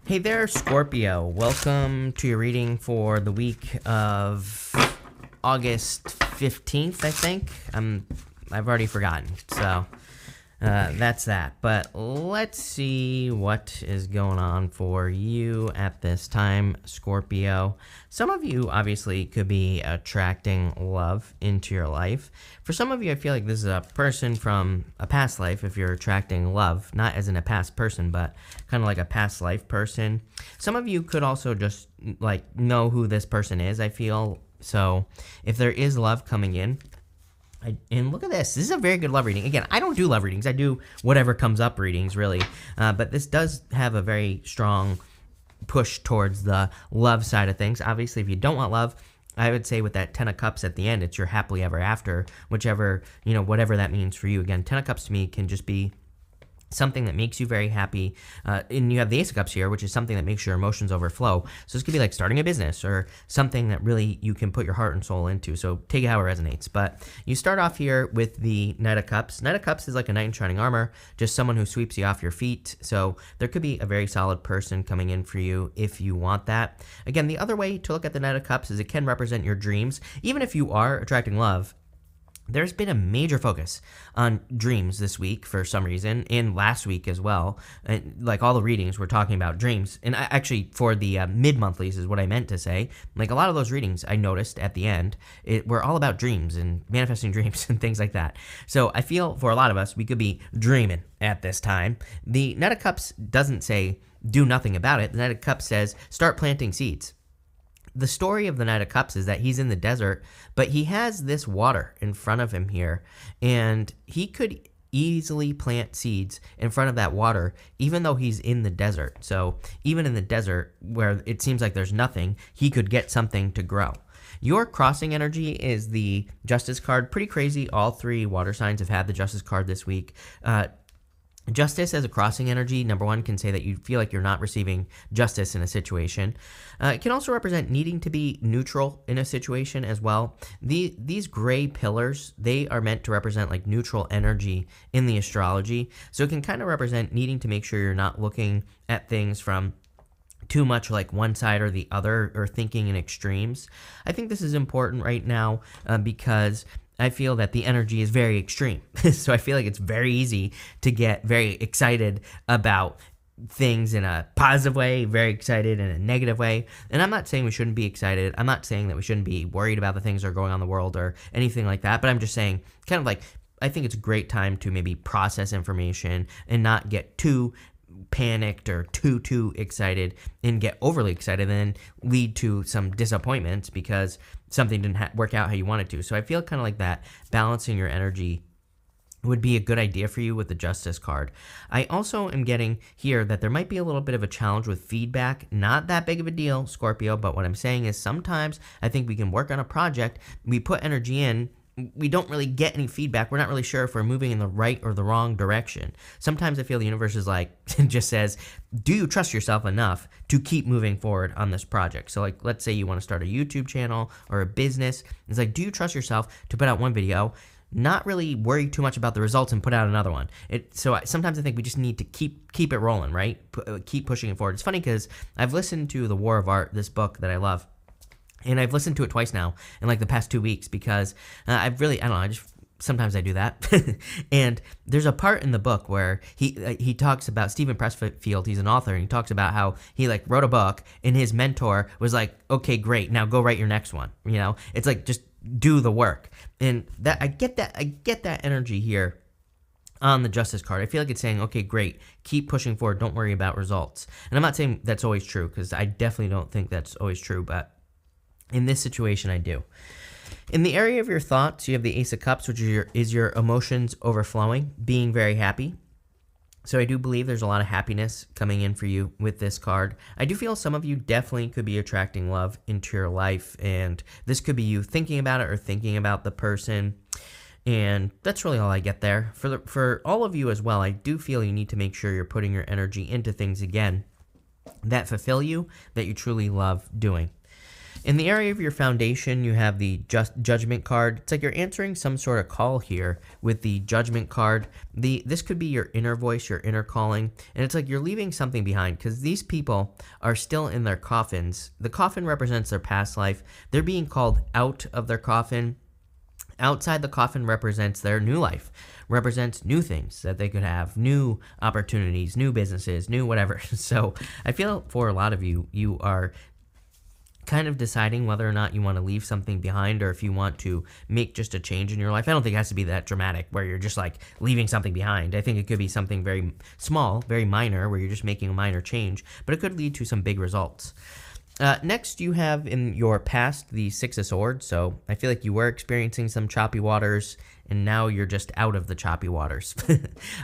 Hey there, Scorpio. Welcome to your reading for the week of August 15th, I think. I've already forgotten, so that's that. But let's see what is going on for you at this time, Scorpio. Some of you obviously could be attracting love into your life. For some of you, I feel like this is a person from a past life if you're attracting love, not as in a past person, but kind of like a past life person. Some of you could also just like know who this person is, I feel. So if there is love coming in, and look at this. This is a very good love reading. Again, I don't do love readings. I do whatever comes up readings, really. But this does have a very strong push towards the love side of things. Obviously, if you don't want love, I would say with that 10 of Cups at the end, it's your happily ever after, whichever, whatever that means for you. Again, 10 of Cups to me can just be something that makes you very happy. And you have the Ace of Cups here, which is something that makes your emotions overflow. So this could be like starting a business or something that really you can put your heart and soul into. So take it how it resonates. But you start off here with the Knight of Cups. Knight of Cups is like a knight in shining armor, just someone who sweeps you off your feet. So there could be a very solid person coming in for you if you want that. Again, the other way to look at the Knight of Cups is it can represent your dreams. Even if you are attracting love, there's been a major focus on dreams this week for some reason, and last week as well. And like all the readings, we're talking about dreams. And actually, for the mid-monthlies is what I meant to say. Like a lot of those readings I noticed at the end, were all about dreams and manifesting dreams and things like that. So I feel for a lot of us, we could be dreaming at this time. The Knight of Cups doesn't say do nothing about it. The Knight of Cups says start planting seeds. The story of the Knight of Cups is that he's in the desert, but he has this water in front of him here, and he could easily plant seeds in front of that water, even though he's in the desert. So even in the desert, where it seems like there's nothing, he could get something to grow. Your crossing energy is the Justice card. Pretty crazy. All three water signs have had the Justice card this week. Justice as a crossing energy, number one, can say that you feel like you're not receiving justice in a situation. It can also represent needing to be neutral in a situation as well. These gray pillars, they are meant to represent like neutral energy in the astrology. So it can kind of represent needing to make sure you're not looking at things from too much like one side or the other or thinking in extremes. I think this is important right now because I feel that the energy is very extreme. So I feel like it's very easy to get very excited about things in a positive way, very excited in a negative way. And I'm not saying we shouldn't be excited. I'm not saying that we shouldn't be worried about the things that are going on in the world or anything like that. But I'm just saying kind of like I think it's a great time to maybe process information and not get too panicked or too excited and get overly excited and then lead to some disappointments because something didn't work out how you wanted to. So I feel kind of like that balancing your energy would be a good idea for you with the Justice card. I also am getting here that there might be a little bit of a challenge with feedback. Not that big of a deal, Scorpio, but what I'm saying is sometimes I think we can work on a project, we put energy in, we don't really get any feedback. We're not really sure if we're moving in the right or the wrong direction. Sometimes I feel the universe is like, just says, do you trust yourself enough to keep moving forward on this project? So like, let's say you want to start a YouTube channel or a business. It's like, do you trust yourself to put out one video, not really worry too much about the results and put out another one? Sometimes I think we just need to keep it rolling, right? Keep pushing it forward. It's funny because I've listened to The War of Art, this book that I love. And I've listened to it twice now in like the past 2 weeks because I don't know, sometimes I do that. And there's a part in the book where he talks about Stephen Pressfield. He's an author, and he talks about how he like wrote a book and his mentor was like, okay, great, now go write your next one. It's like, just do the work. And that I get that energy here on the Justice card. I feel like it's saying, okay, great, keep pushing forward, don't worry about results. And I'm not saying that's always true because I definitely don't think that's always true, but in this situation, I do. In the area of your thoughts, you have the Ace of Cups, which is your emotions overflowing, being very happy. So I do believe there's a lot of happiness coming in for you with this card. I do feel some of you definitely could be attracting love into your life, and this could be you thinking about it or thinking about the person. And that's really all I get there. For all of you as well, I do feel you need to make sure you're putting your energy into things again that fulfill you, that you truly love doing. In the area of your foundation, you have the Judgment card. It's like you're answering some sort of call here with the Judgment card. This could be your inner voice, your inner calling, and it's like you're leaving something behind because these people are still in their coffins. The coffin represents their past life. They're being called out of their coffin. Outside the coffin represents their new life, represents new things that they could have, new opportunities, new businesses, new whatever. So I feel for a lot of you, you are kind of deciding whether or not you want to leave something behind or if you want to make just a change in your life. I don't think it has to be that dramatic where you're just like leaving something behind. I think it could be something very small, very minor, where you're just making a minor change, but it could lead to some big results. Next, you have in your past the Six of Swords. So I feel like you were experiencing some choppy waters, and now you're just out of the choppy waters.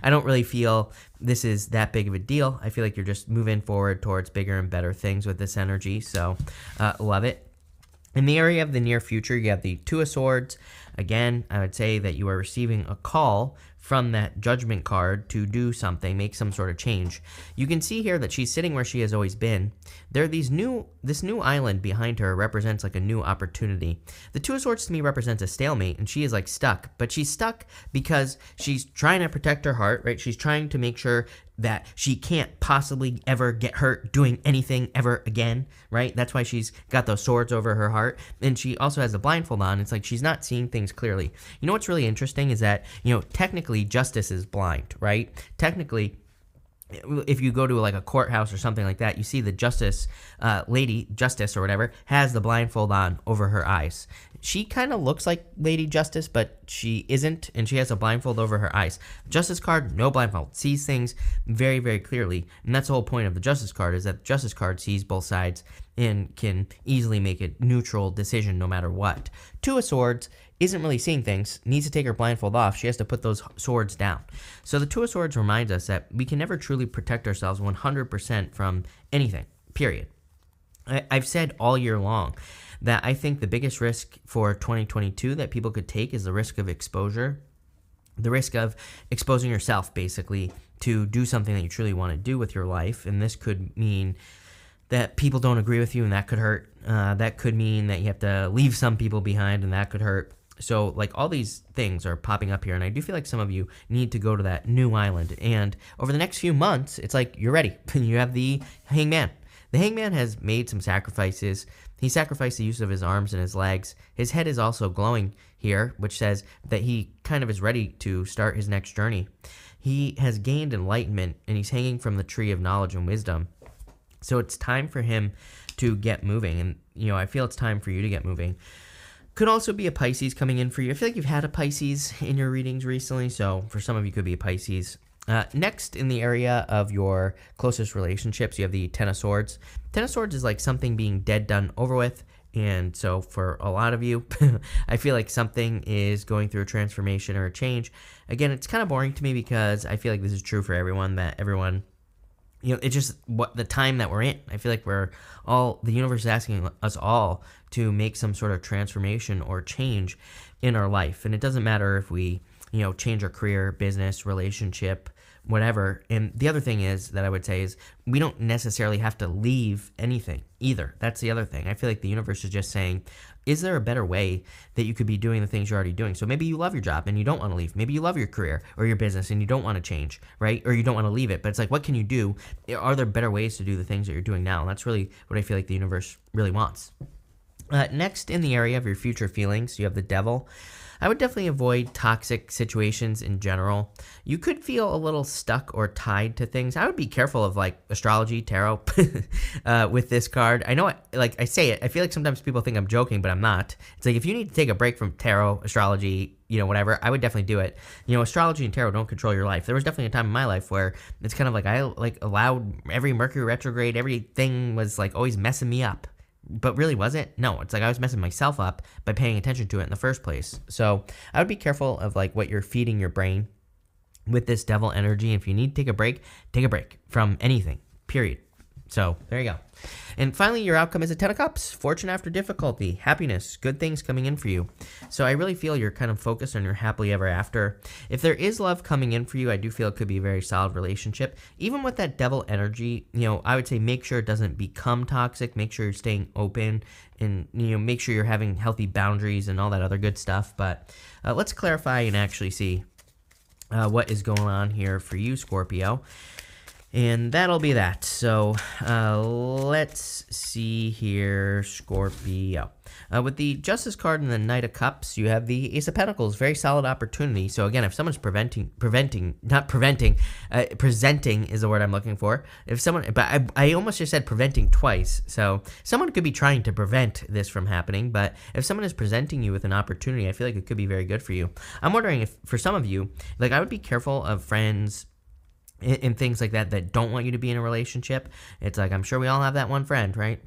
I don't really feel this is that big of a deal. I feel like you're just moving forward towards bigger and better things with this energy. So love it. In the area of the near future, you have the Two of Swords. Again, I would say that you are receiving a call from that Judgment card to do something, make some sort of change. You can see here that she's sitting where she has always been. This new island behind her represents like a new opportunity. The Two of Swords to me represents a stalemate, and she is like stuck, but she's stuck because she's trying to protect her heart, right? She's trying to make sure that she can't possibly ever get hurt doing anything ever again, right? That's why she's got those swords over her heart. And she also has the blindfold on. It's like she's not seeing things clearly. You know what's really interesting is that, technically justice is blind, right? Technically, if you go to like a courthouse or something like that, you see the justice or whatever, has the blindfold on over her eyes. She kind of looks like Lady Justice, but she isn't, and she has a blindfold over her eyes. Justice card, no blindfold, sees things very, very clearly, and that's the whole point of the Justice card, is that the Justice card sees both sides and can easily make a neutral decision no matter what. Two of Swords isn't really seeing things, needs to take her blindfold off. She has to put those swords down. So the Two of Swords reminds us that we can never truly protect ourselves 100% from anything, period. I've said all year long that I think the biggest risk for 2022 that people could take is the risk of exposure, the risk of exposing yourself basically to do something that you truly want to do with your life. And this could mean that people don't agree with you, and that could hurt. That could mean that you have to leave some people behind, and that could hurt. So like all these things are popping up here, and I do feel like some of you need to go to that new island. And over the next few months, it's like you're ready. You have the Hangman. The Hangman has made some sacrifices. He sacrificed the use of his arms and his legs. His head is also glowing here, which says that he kind of is ready to start his next journey. He has gained enlightenment, and he's hanging from the tree of knowledge and wisdom. So it's time for him to get moving, and I feel it's time for you to get moving. Could also be a Pisces coming in for you. I feel like you've had a Pisces in your readings recently, so for some of you could be a Pisces. Next, in the area of your closest relationships, you have the Ten of Swords. Ten of Swords is like something being dead, done, over with. And so for a lot of you, I feel like something is going through a transformation or a change. Again, it's kind of boring to me because I feel like this is true for everyone, that everyone, it's just what the time that we're in. I feel like the universe is asking us all to make some sort of transformation or change in our life. And it doesn't matter if we, change our career, business, relationship, whatever. And the other thing is that I would say is we don't necessarily have to leave anything either. That's the other thing. I feel like the universe is just saying, is there a better way that you could be doing the things you're already doing? So maybe you love your job and you don't want to leave. Maybe you love your career or your business and you don't want to change, right? Or you don't want to leave it. But it's like, what can you do? Are there better ways to do the things that you're doing now? And that's really what I feel like the universe really wants. Next, in the area of your future feelings, you have the Devil. I would definitely avoid toxic situations in general. You could feel a little stuck or tied to things. I would be careful of like astrology, tarot with this card. I know, I say it, I feel like sometimes people think I'm joking, but I'm not. It's like if you need to take a break from tarot, astrology, whatever, I would definitely do it. Astrology and tarot don't control your life. There was definitely a time in my life where it's kind of like I allowed every Mercury retrograde, everything was like always messing me up. But really, was it? No, it's like I was messing myself up by paying attention to it in the first place. So I would be careful of like what you're feeding your brain with this Devil energy. If you need to take a break from anything, period. So there you go. And finally, your outcome is a 10 of Cups. Fortune after difficulty, happiness, good things coming in for you. So I really feel you're kind of focused on your happily ever after. If there is love coming in for you, I do feel it could be a very solid relationship. Even with that devil energy, I would say make sure it doesn't become toxic. Make sure you're staying open and, make sure you're having healthy boundaries and all that other good stuff. But let's clarify and actually see what is going on here for you, Scorpio. And that'll be that. So let's see here, Scorpio. With the Justice card and the Knight of Cups, you have the Ace of Pentacles. Very solid opportunity. So again, if someone's presenting is the word I'm looking for. But I almost just said preventing twice. So someone could be trying to prevent this from happening. But if someone is presenting you with an opportunity, I feel like it could be very good for you. I'm wondering if, for some of you, I would be careful of friends and things like that don't want you to be in a relationship. It's I'm sure we all have that one friend, right?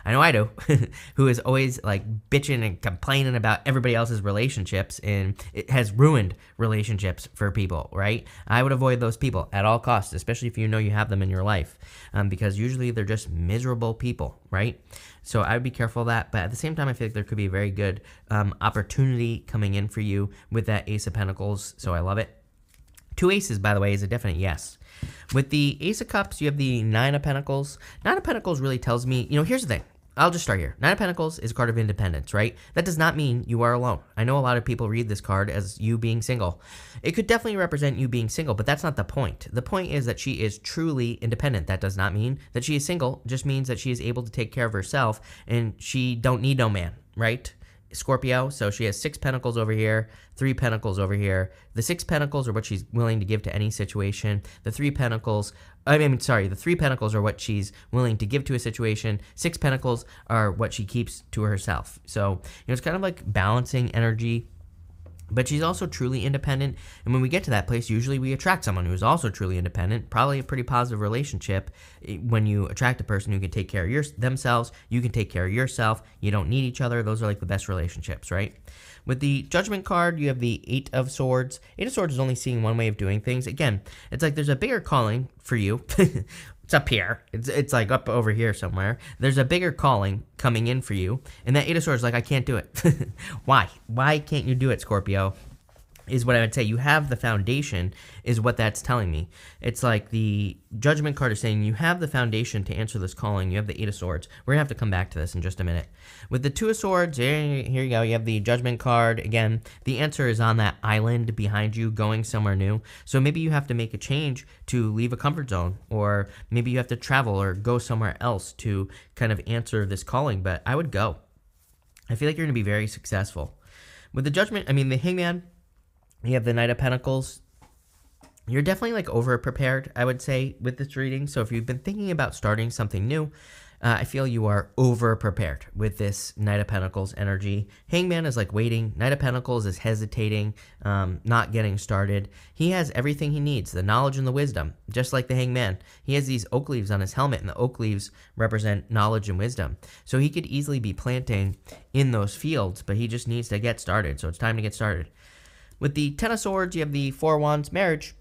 I know I do, who is always bitching and complaining about everybody else's relationships, and it has ruined relationships for people, right? I would avoid those people at all costs, especially if you know you have them in your life, because usually they're just miserable people, right? So I would be careful of that, but at the same time, I feel like there could be a very good opportunity coming in for you with that Ace of Pentacles, so I love it. 2 aces, by the way, is a definite yes. With the Ace of Cups, you have the Nine of Pentacles. Nine of Pentacles really tells me, here's the thing. I'll just start here. Nine of Pentacles is a card of independence, right? That does not mean you are alone. I know a lot of people read this card as you being single. It could definitely represent you being single, but that's not the point. The point is that she is truly independent. That does not mean that she is single. It just means that she is able to take care of herself and she don't need no man, right? Scorpio, so she has 6 pentacles over here, 3 pentacles over here. The 6 pentacles are what she's willing to give to any situation. The 3 pentacles are what she's willing to give to a situation. 6 pentacles are what she keeps to herself. So, it's kind of like balancing energy. But she's also truly independent, and when we get to that place, usually we attract someone who's also truly independent. Probably a pretty positive relationship when you attract a person who can take care of themselves, you can take care of yourself, you don't need each other. Those are the best relationships, right? With the Judgment card, you have the 8 of Swords. 8 of Swords is only seeing one way of doing things. Again, it's there's a bigger calling for you. It's up here. It's up over here somewhere. There's a bigger calling coming in for you. And that 8 of Swords I can't do it. Why? Why can't you do it, Scorpio? Is what I would say. You have the foundation, is what that's telling me. It's the Judgment card is saying you have the foundation to answer this calling. You have the 8 of Swords. We're going to have to come back to this in just a minute. With the 2 of Swords, here you go. You have the Judgment card. Again, the answer is on that island behind you, going somewhere new. So maybe you have to make a change to leave a comfort zone, or maybe you have to travel or go somewhere else to kind of answer this calling. But I would go. I feel like you're going to be very successful. With the Judgment, the Hangman, you have the Knight of Pentacles. You're definitely over-prepared, I would say, with this reading. So if you've been thinking about starting something new, I feel you are over-prepared with this Knight of Pentacles energy. Hangman is waiting. Knight of Pentacles is hesitating, not getting started. He has everything he needs, the knowledge and the wisdom, just like the Hangman. He has these oak leaves on his helmet, and the oak leaves represent knowledge and wisdom. So he could easily be planting in those fields, but he just needs to get started. So it's time to get started. With the 10 of Swords, you have the 4 of Wands, marriage.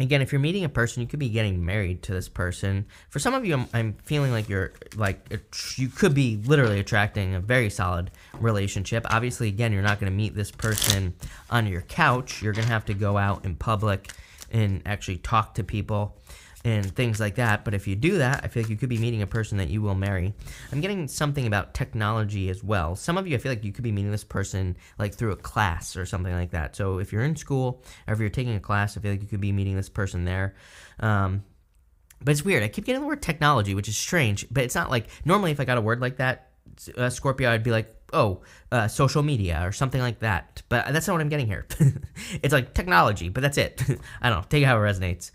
Again, if you're meeting a person, you could be getting married to this person. For some of you, I'm feeling you could be literally attracting a very solid relationship. Obviously, again, you're not going to meet this person on your couch. You're going to have to go out in public and actually talk to people and things like that. But if you do that, I feel like you could be meeting a person that you will marry. I'm getting something about technology as well. Some of you, I feel like you could be meeting this person through a class or something like that. So if you're in school or if you're taking a class, I feel like you could be meeting this person there. But it's weird. I keep getting the word technology, which is strange. But it's not normally if I got a word like that, Scorpio, I'd be social media or something like that. But that's not what I'm getting here. It's technology, but that's it. I don't know. Take it how it resonates.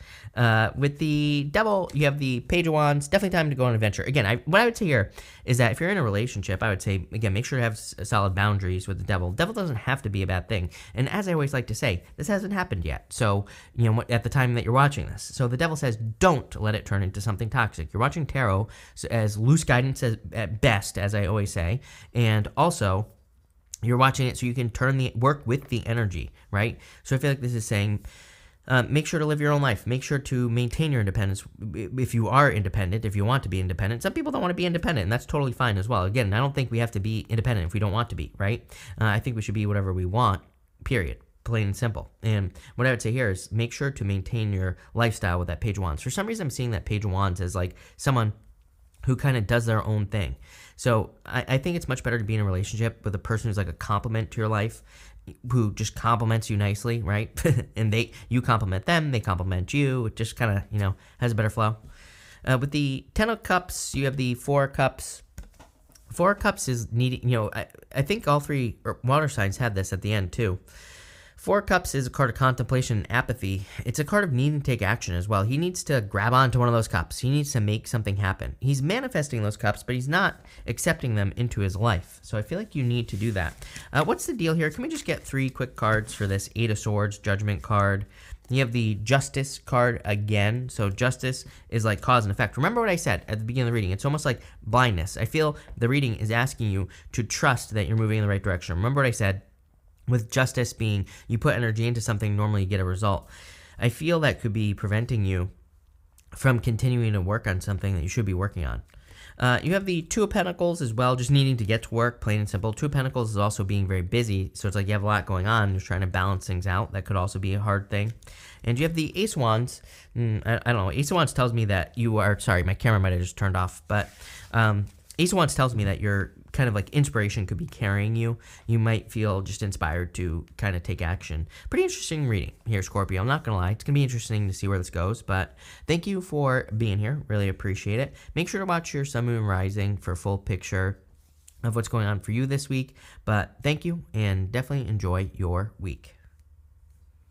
With the Devil, you have the Page of Wands. Definitely time to go on an adventure. Again, what I would say here is that if you're in a relationship, I would say, again, make sure to have solid boundaries with the Devil. Devil doesn't have to be a bad thing. And as I always like to say, this hasn't happened yet. So, at the time that you're watching this. So the Devil says, don't let it turn into something toxic. You're watching tarot as loose guidance at best, as I always say. And also, you're watching it so you can work with the energy, right? So I feel like this is saying, Make sure to live your own life. Make sure to maintain your independence if you are independent, if you want to be independent. Some people don't want to be independent, and that's totally fine as well. Again, I don't think we have to be independent if we don't want to be, right? I think we should be whatever we want, period. Plain and simple. And what I would say here is make sure to maintain your lifestyle with that Page of Wands. For some reason, I'm seeing that Page of Wands as like someone who kind of does their own thing. So I think it's much better to be in a relationship with a person who's like a complement to your life, who just compliments you nicely, right? And you compliment them, they compliment you. It just kind of, has a better flow. With the 10 of Cups, you have the 4 of Cups. 4 of Cups is needing, I think all 3 water signs had this at the end too. 4 of Cups is a card of contemplation and apathy. It's a card of needing to take action as well. He needs to grab onto one of those cups. He needs to make something happen. He's manifesting those cups, but he's not accepting them into his life. So I feel like you need to do that. What's the deal here? Can we just get 3 quick cards for this 8 of Swords Judgment card? You have the Justice card again. So Justice is like cause and effect. Remember what I said at the beginning of the reading. It's almost like blindness. I feel the reading is asking you to trust that you're moving in the right direction. Remember what I said? With Justice being you put energy into something, normally you get a result. I feel that could be preventing you from continuing to work on something that you should be working on. You have the 2 of Pentacles as well, just needing to get to work, plain and simple. 2 of Pentacles is also being very busy, so it's like you have a lot going on. You're trying to balance things out. That could also be a hard thing. And you have the Ace of Wands. I don't know. Ace of Wands tells me that you are, sorry, my camera might have just turned off, but Ace of Wands tells me that you're kind of like inspiration could be carrying you. You might feel just inspired to kind of take action. Pretty interesting reading here, Scorpio. I'm not going to lie. It's going to be interesting to see where this goes, but thank you for being here. Really appreciate it. Make sure to watch your Sun, Moon, Rising for a full picture of what's going on for you this week, but thank you and definitely enjoy your week.